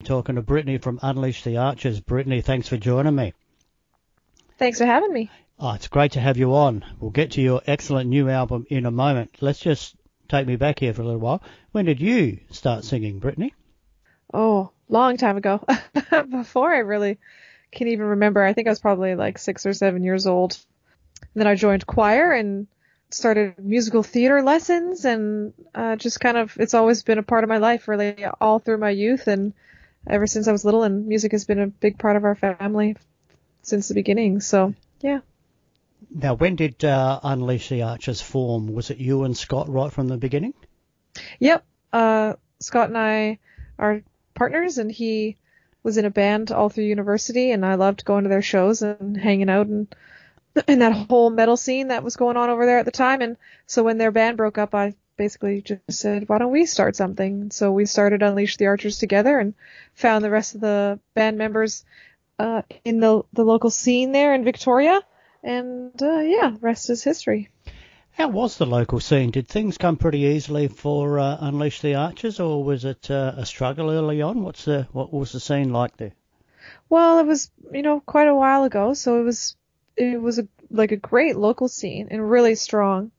Talking to Brittney from Unleash the Archers. Brittney, thanks for joining me. Thanks for having me. Oh, it's great to have you on. We'll get to your excellent new album in a moment. Let's just take me back here for a little while. When did you start singing, Brittney? Oh, long time ago. Before I really can even remember. I think I was probably like 6 or 7 years old. And then I joined choir and started musical theater lessons, and just kind of, it's always been a part of my life, really, all through my youth and ever since I was little. And music has been a big part of our family since the beginning. So, yeah. Now, when did Unleash the Archers form? Was it you and Scott right from the beginning? Yep. Scott and I are partners, and he was in a band all through university, and I loved going to their shows and hanging out and in that whole metal scene that was going on over there at the time. And so when their band broke up, I basically just said, why don't we start something? So we started Unleash the Archers together and found the rest of the band members in the local scene there in Victoria. And yeah, rest is history. How was the local scene? Did things come pretty easily for Unleash the Archers, or was it a struggle early on? What was the scene like there? Well, it was, quite a while ago, so it was like a great local scene and really strong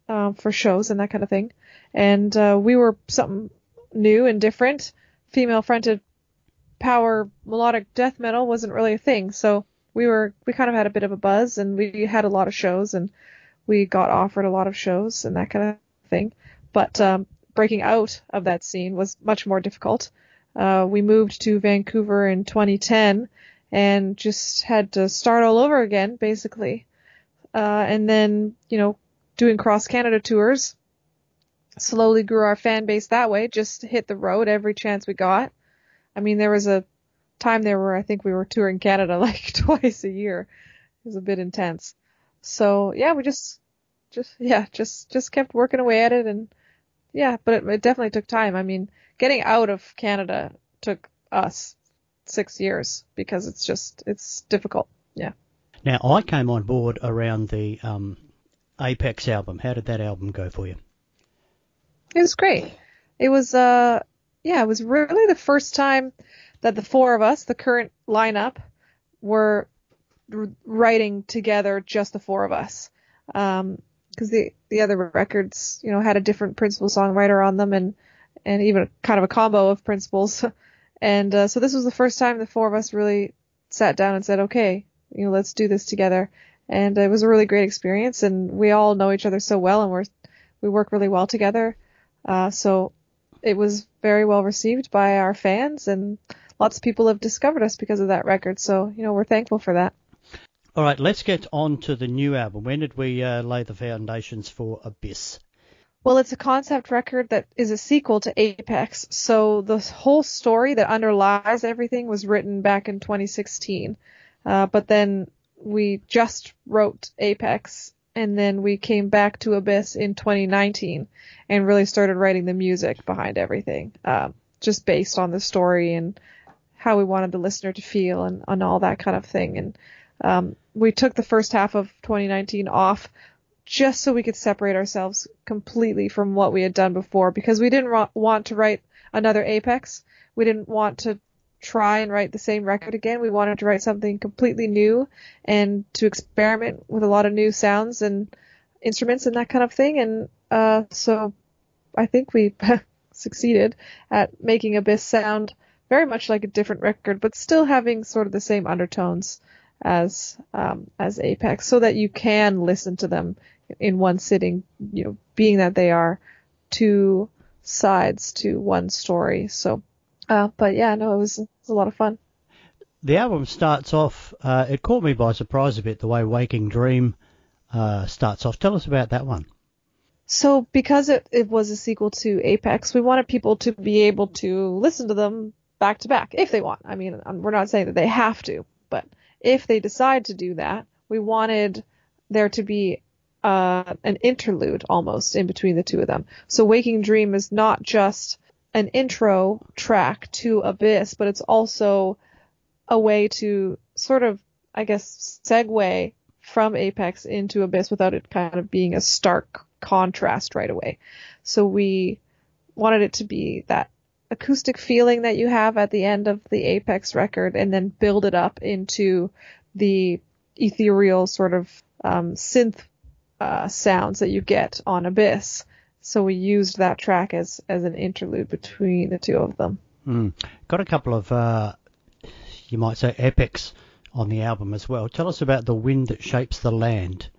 for shows and that kind of thing. And we were something new and different. Female-fronted power melodic death metal wasn't really a thing, so we kind of had a bit of a buzz, and we had a lot of shows, and we got offered a lot of shows and that kind of thing. But breaking out of that scene was much more difficult. We moved to Vancouver in 2010 and just had to start all over again, basically. And then, doing cross-Canada tours, slowly grew our fan base that way, just hit the road every chance we got. I mean, there was a time there where I think we were touring Canada like twice a year. It was a bit intense. So yeah, we just kept working away at it, and yeah, but it definitely took time. I mean, getting out of Canada took us 6 years because it's difficult. Yeah. Now, I came on board around the Apex album. How did that album go for you? It was great. It was it was really the first time that the four of us, the current lineup, were writing together, just the four of us. Because the other records, had a different principal songwriter on them, and even kind of a combo of principals. And so this was the first time the four of us really sat down and said, okay, let's do this together. And it was a really great experience, and we all know each other so well, and we work really well together. So it was very well received by our fans, and lots of people have discovered us because of that record. So, we're thankful for that. All right, let's get on to the new album. When did we lay the foundations for Abyss? Well, it's a concept record that is a sequel to Apex. So the whole story that underlies everything was written back in 2016. But then we just wrote Apex, and then we came back to Abyss in 2019 and really started writing the music behind everything, just based on the story and how we wanted the listener to feel and all that kind of thing. And we took the first half of 2019 off just so we could separate ourselves completely from what we had done before, because we didn't want to write another Apex. We didn't want to try and write the same record again. We wanted to write something completely new and to experiment with a lot of new sounds and instruments and that kind of thing. And so I think we succeeded at making Abyss sound very much like a different record, but still having sort of the same undertones as Apex, so that you can listen to them in one sitting, being that they are two sides to one story. So, but yeah, no, it was a lot of fun. The album starts off, it caught me by surprise a bit, the way Waking Dream starts off. Tell us about that one. So because it was a sequel to Apex, we wanted people to be able to listen to them back to back if they want. I mean, we're not saying that they have to, but if they decide to do that, we wanted there to be an interlude almost in between the two of them. So Waking Dream is not just an intro track to Abyss, but it's also a way to sort of, I guess, segue from Apex into Abyss without it kind of being a stark contrast right away. So we wanted it to be that acoustic feeling that you have at the end of the Apex record, and then build it up into the ethereal sort of synth sounds that you get on Abyss. So we used that track as an interlude between the two of them. Got a couple of, you might say, epics on the album as well. Tell us about The Wind That Shapes the Land.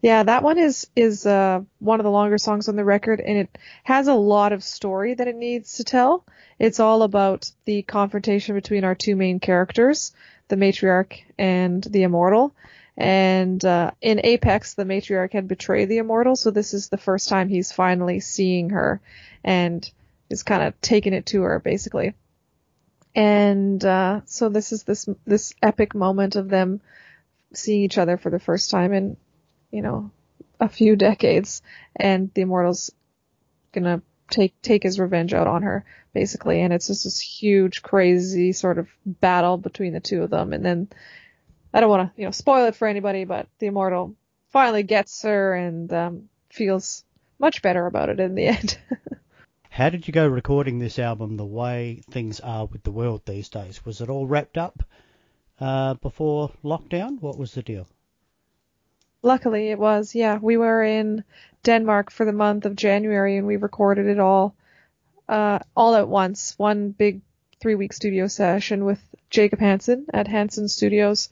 Yeah, that one is one of the longer songs on the record, and it has a lot of story that it needs to tell. It's all about the confrontation between our two main characters, the matriarch and the immortal. And in Apex, the matriarch had betrayed the immortal, so this is the first time he's finally seeing her and is kind of taking it to her, basically. And so this is this epic moment of them seeing each other for the first time in, a few decades, and the immortal's gonna take his revenge out on her, basically. And it's just this huge, crazy sort of battle between the two of them. And then I don't want to, spoil it for anybody, but the immortal finally gets her and feels much better about it in the end. How did you go recording this album the way things are with the world these days? Was it all wrapped up before lockdown? What was the deal? Luckily it was, yeah. We were in Denmark for the month of January, and we recorded it all at once. One big 3-week studio session with Jacob Hansen at Hansen Studios.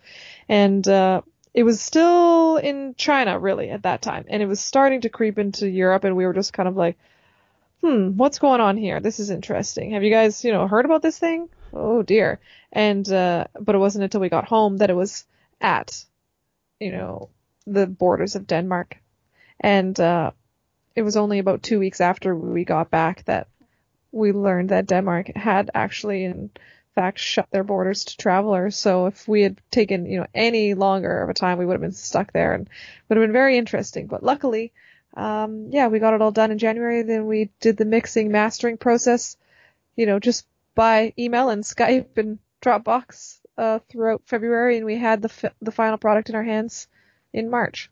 And it was still in China, really, at that time. And it was starting to creep into Europe, and we were just kind of like, what's going on here? This is interesting. Have you guys, heard about this thing? Oh, dear. And but it wasn't until we got home that it was at, the borders of Denmark. And it was only about 2 weeks after we got back that we learned that Denmark had actually, in fact, shut their borders to travelers. So if we had taken, any longer of a time, we would have been stuck there, and would have been very interesting. But luckily, we got it all done in January. Then we did the mixing, mastering process, just by email and Skype and Dropbox throughout February, and we had the final product in our hands in March.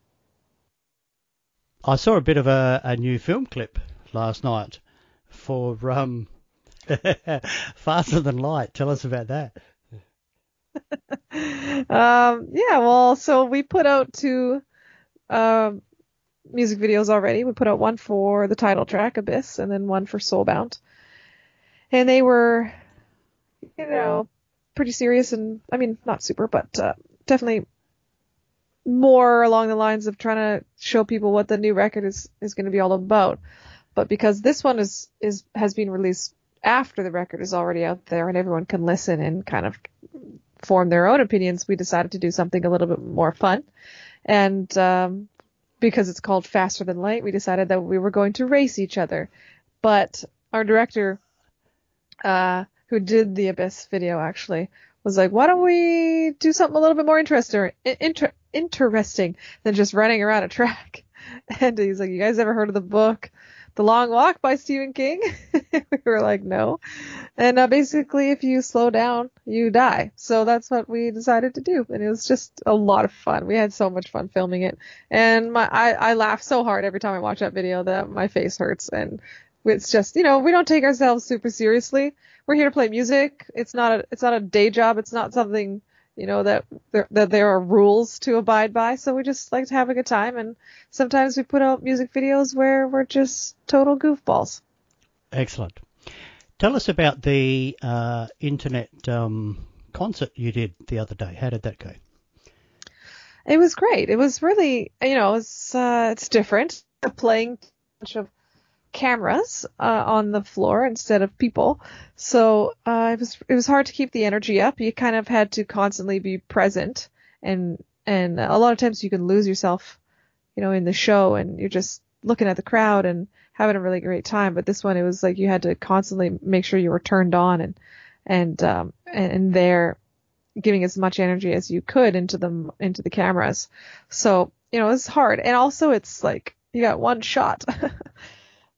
I saw a bit of a new film clip last night for Faster Than Light. Tell us about that. So we put out 2 music videos already. We put out one for the title track, Abyss, and then one for Soulbound. And they were, pretty serious, and, not super, but definitely more along the lines of trying to show people what the new record is going to be all about. But because this one has been released after the record is already out there and everyone can listen and kind of form their own opinions, we decided to do something a little bit more fun. And because it's called Faster Than Light, we decided that we were going to race each other. But our director, who did the Abyss video, actually was like, why don't we do something a little bit more interesting than just running around a track? And he's like, you guys ever heard of the book The Long Walk by Stephen King? We were like, no. And basically, if you slow down, you die. So that's what we decided to do. And it was just a lot of fun. We had so much fun filming it. And I laugh so hard every time I watch that video that my face hurts. And it's just, we don't take ourselves super seriously. We're here to play music. It's not a day job. It's not something, that there are rules to abide by. So we just like to have a good time. And sometimes we put out music videos where we're just total goofballs. Excellent. Tell us about the internet concert you did the other day. How did that go? It was great. It was really, it's different. Playing a bunch of cameras on the floor instead of people. So it was hard to keep the energy up. You kind of had to constantly be present, and a lot of times you can lose yourself, in the show, and you're just looking at the crowd and having a really great time. But this one, it was like you had to constantly make sure you were turned on and there giving as much energy as you could into the cameras. So, it's hard. And also it's like you got one shot.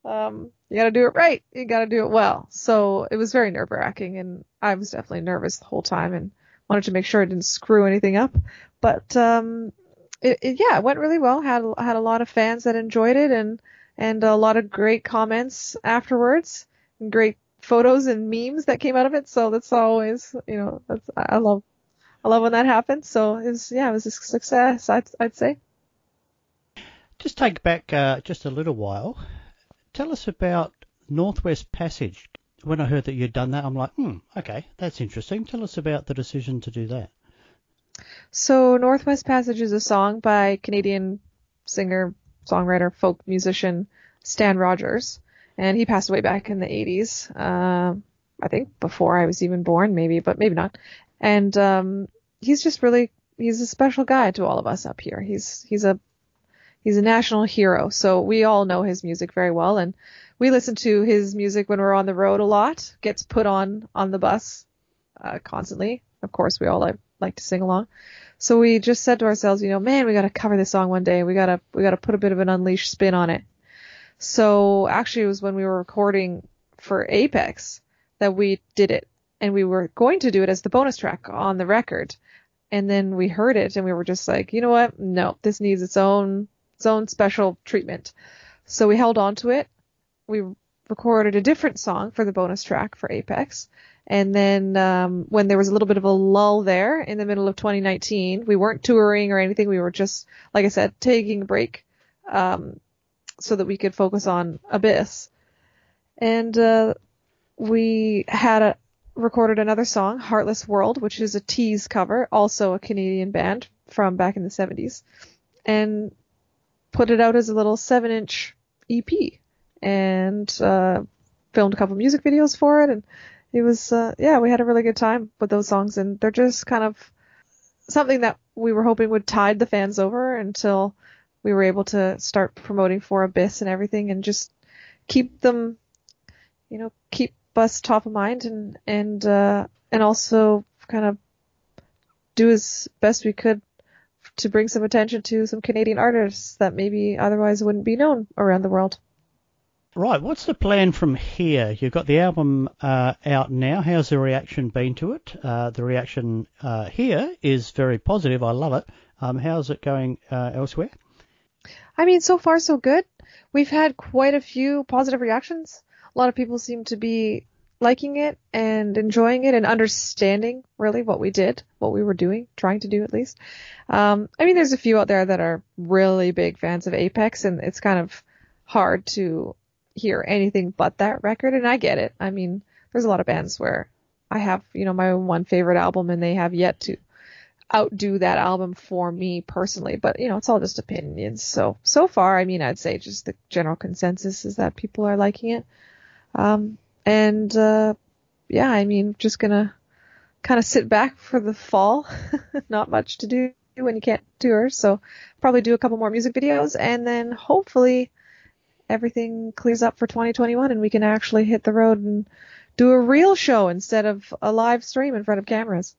You got to do it right. You got to do it well. So it was very nerve-wracking, and I was definitely nervous the whole time and wanted to make sure I didn't screw anything up. But it went really well. Had a lot of fans that enjoyed it, and a lot of great comments afterwards, and great photos and memes that came out of it. So that's always, I love when that happens. So it was a success, I'd say. Just take back just a little while. Tell us about Northwest Passage. When I heard that you'd done that, I'm like, okay, that's interesting. Tell us about the decision to do that. So Northwest Passage is a song by Canadian singer, songwriter, folk musician Stan Rogers, and he passed away back in the 80s. I think before I was even born, maybe, but maybe not. And he's a special guy to all of us up here. He's a national hero, so we all know his music very well, and we listen to his music when we're on the road a lot. Gets put on the bus constantly. Of course, we all like to sing along. So we just said to ourselves, man, we got to cover this song one day. We got to put a bit of an Unleashed spin on it. So actually, it was when we were recording for Apex that we did it, and we were going to do it as the bonus track on the record. And then we heard it, and we were just like, you know what? No, this needs its own special treatment. So we held on to it. We recorded a different song for the bonus track for Apex. And then when there was a little bit of a lull there in the middle of 2019, we weren't touring or anything. We were just, like I said, taking a break so that we could focus on Abyss. And we had recorded another song, Heartless World, which is a Tease cover, also a Canadian band from back in the 70s, and put it out as a little 7-inch EP, and filmed a couple music videos for it, and it was, we had a really good time with those songs, and they're just kind of something that we were hoping would tide the fans over until we were able to start promoting for Abyss and everything, and just keep them, keep us top of mind, and also kind of do as best we could to bring some attention to some Canadian artists that maybe otherwise wouldn't be known around the world. Right, what's the plan from here? You've got the album out now. How's the reaction been to it? The reaction here is very positive. I love it. How's it going elsewhere? I mean, so far so good. We've had quite a few positive reactions. A lot of people seem to be liking it and enjoying it and understanding really what we did, what we were doing, trying to do at least. I mean, there's a few out there that are really big fans of Apex, and it's kind of hard to hear anything but that record, and I get it. I mean, there's a lot of bands where I have, my one favorite album, and they have yet to outdo that album for me personally, but it's all just opinions. So far, I mean, I'd say just the general consensus is that people are liking it. I mean, just gonna kind of sit back for the fall. Not much to do when you can't tour, so probably do a couple more music videos, and then hopefully everything clears up for 2021 and we can actually hit the road and do a real show instead of a live stream in front of cameras.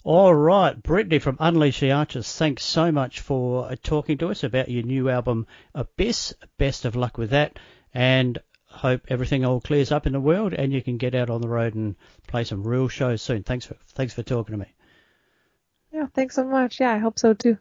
All right, Brittney from Unleash the Archers, thanks so much for talking to us about your new album, Abyss. Best of luck with that, and hope everything all clears up in the world and you can get out on the road and play some real shows soon. Thanks for talking to me. Yeah, thanks so much. Yeah, I hope so too.